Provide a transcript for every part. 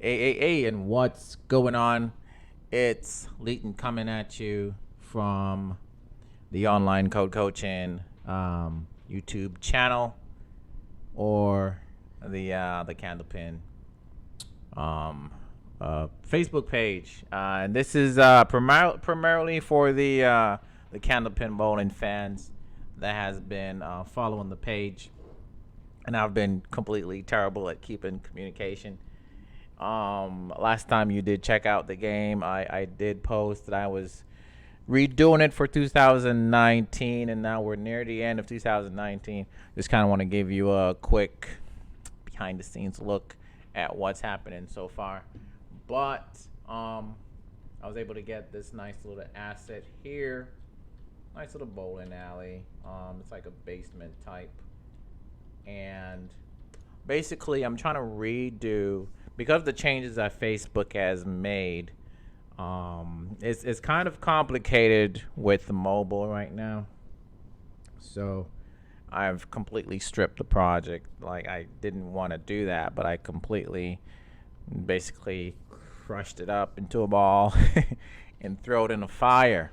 And what's going on? It's Leighton coming at you from the online code coaching YouTube channel or the Candlepin Facebook page. And this is primarily for the Candlepin bowling fans that has been following the page, and I've been completely terrible at keeping communication. Last time you did check out the game, I did post that I was redoing it for 2019, and now we're near the end of 2019. Just kind of want to give you a quick behind the scenes look at what's happening so far. But I was able to get this nice little asset here. Nice little bowling alley. It's like a basement type. And basically I'm trying to redo, because of the changes that Facebook has made, it's kind of complicated with the mobile right now. So I've completely stripped the project. Like, I didn't want to do that, but I completely basically crushed it up into a ball and throw it in a fire.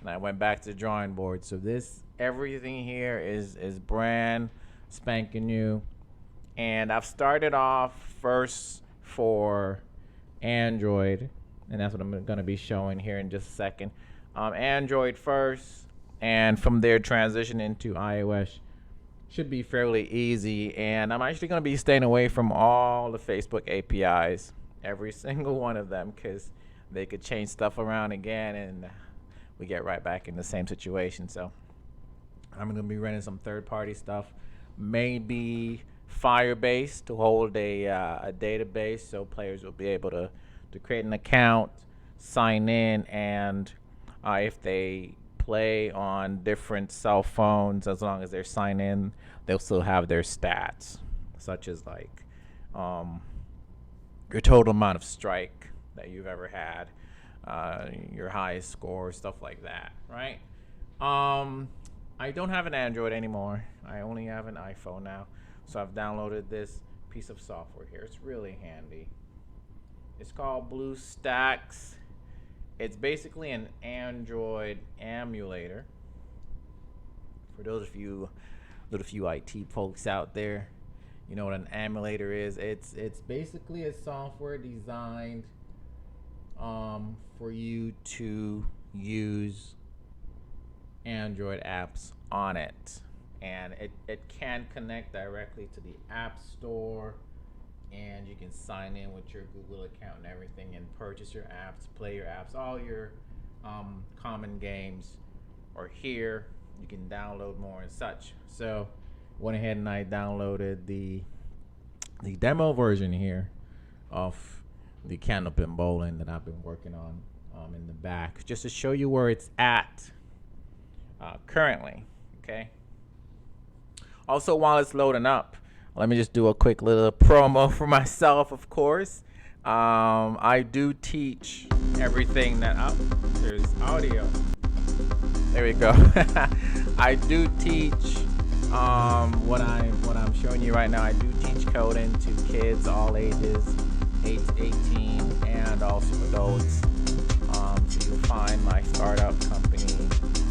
And I went back to the drawing board. So everything here is brand spanking new. And I've started off first for Android, and that's what I'm going to be showing here in just a second. Android first, and from there transition into iOS. Should be fairly easy, and I'm actually going to be staying away from all the Facebook APIs, every single one of them, because they could change stuff around again, and we get right back in the same situation. So I'm going to be running some third-party stuff, maybe Firebase to hold a database, so players will be able to create an account, sign in, and if they play on different cell phones, as long as they're signed in, they'll still have their stats, such as like your total amount of strike that you've ever had, your highest score, stuff like that, right? I don't have an Android anymore. I only have an iPhone now. So I've downloaded this piece of software here. It's really handy. It's called BlueStacks. It's basically an Android emulator. For those of you IT folks out there, you know what an emulator is. It's basically a software designed for you to use Android apps on it. And it can connect directly to the App Store, and you can sign in with your Google account and everything and purchase your apps, play your apps. All your common games are here. You can download more and such. So went ahead and I downloaded the demo version here of the Candlepin bowling that I've been working on in the back, just to show you where it's at currently. Okay. Also, while it's loading up, let me just do a quick little promo for myself, of course. I do teach everything that... Oh, there's audio. There we go. I do teach what I'm showing you right now. I do teach coding to kids all ages, 8 to 18, and also adults. So you'll find my startup company,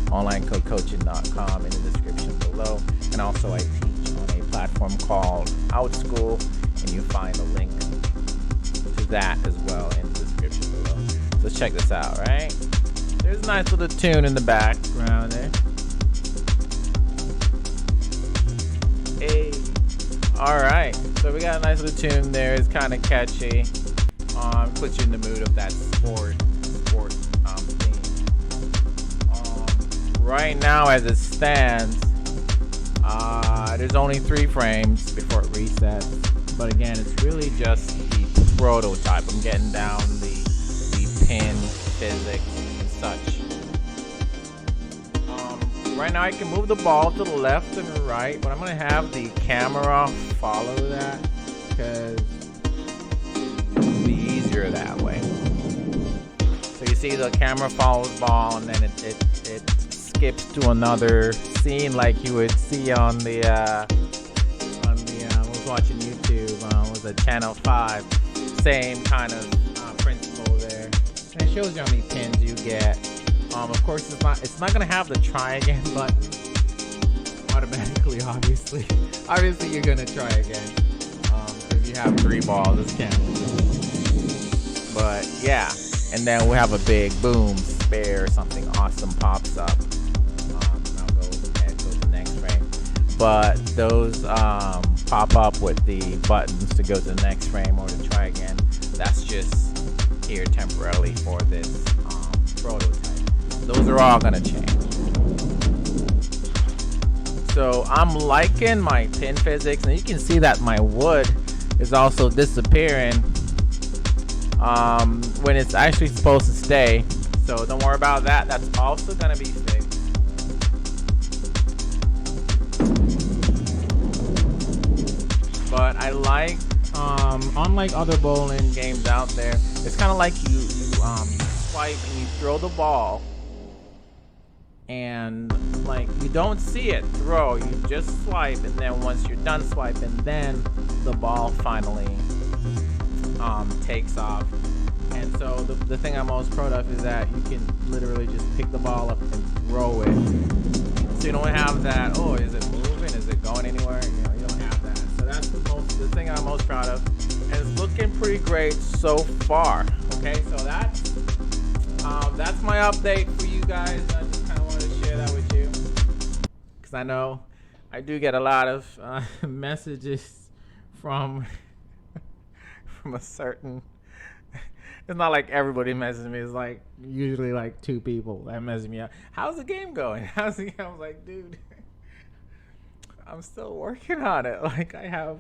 onlinecodecoaching.com, in the description below. And also I teach on a platform called OutSchool, and you find a link to that as well in the description below. So check this out, right? There's a nice little tune in the background there. Hey. Alright, so we got a nice little tune there. It's kind of catchy. Puts you in the mood of that sport theme. Right now as it stands, there's only 3 frames before it resets. But again, it's really just the prototype. I'm getting down the pin physics and such. Right now I can move the ball to the left and right, but I'm going to have the camera follow that because it'll be easier that way. So you see the camera follows the ball, and then it skips to another scene like you would see on the I was watching YouTube, was it Channel 5. Same kind of principle there. And it shows you how many pins you get. Of course, it's not gonna have the try again button automatically. Obviously, you're gonna try again because you have 3 balls. This can't. But yeah, and then we'll have a big boom spare or something awesome pops up. And I'll go to the next frame. But those pop up with the buttons to go to the next frame or to try again. That's just here temporarily for this prototype. Those are all gonna change. So I'm liking my pin physics, and you can see that my wood is also disappearing when it's actually supposed to stay. So don't worry about that. That's also gonna be fixed. But I like, unlike other bowling games out there, it's kind of like you swipe and you throw the ball, and like you don't see it throw. You just swipe, and then once you're done swiping, then the ball finally takes off. And so the thing I'm most proud of is that you can literally just pick the ball up and throw it. So you don't have that, oh, is it moving? Is it going anywhere? You know, you don't have that. So that's the thing I'm most proud of. And it's looking pretty great so far. Okay, so that's my update for you guys. I just kind of wanted to share that with you, because I know I do get a lot of messages from a certain. It's not like everybody messages me. It's like usually like 2 people that message me out. How's the game going? How's the game? I was like, dude, I'm still working on it. Like, I have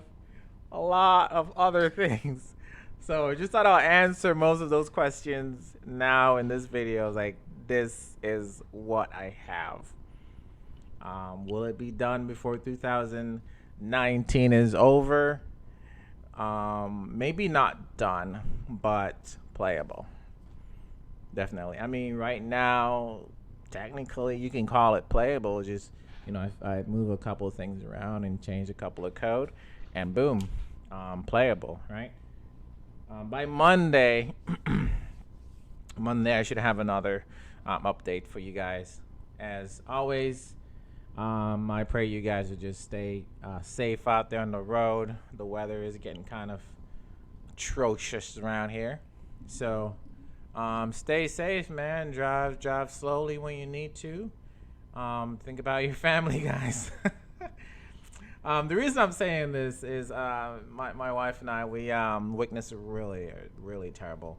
a lot of other things. So just thought I'll answer most of those questions now in this video. Like, this is what I have. Will it be done before 2019 is over? Maybe not done, but playable. Definitely. I mean, right now, technically, you can call it playable. Just, you know, if I move a couple of things around and change a couple of code, and boom, playable, right? By Monday, I should have another update for you guys. As always, I pray you guys will just stay safe out there on the road. The weather is getting kind of atrocious around here. So stay safe, man. Drive slowly when you need to. Think about your family, guys. The reason I'm saying this is my wife and I, we witnessed a really terrible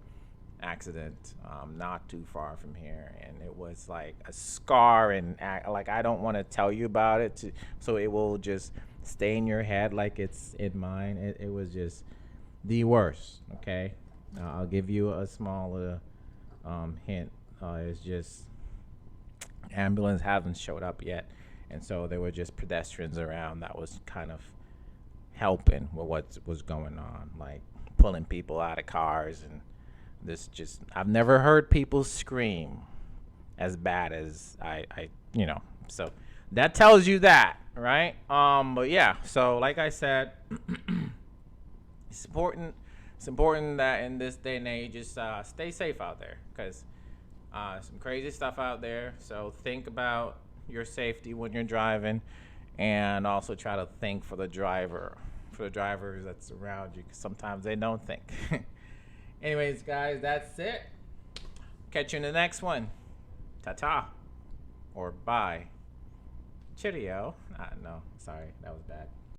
accident not too far from here, and it was like a scar, and like I don't want to tell you about it so it will just stay in your head like it's in mine. It was just the worst. Okay, I'll give you a small hint. It's just ambulance hasn't showed up yet, and so there were just pedestrians around that was kind of helping with what was going on, like pulling people out of cars. And this just, I've never heard people scream as bad as I you know, so that tells you that, right? But yeah, so like I said, it's important that in this day and age, just stay safe out there, because some crazy stuff out there. So think about your safety when you're driving, and also try to think for the drivers that's around you, because sometimes they don't think. Anyways, guys, that's it. Catch you in the next one. Ta-ta. Or bye. Cheerio. No, sorry, that was bad.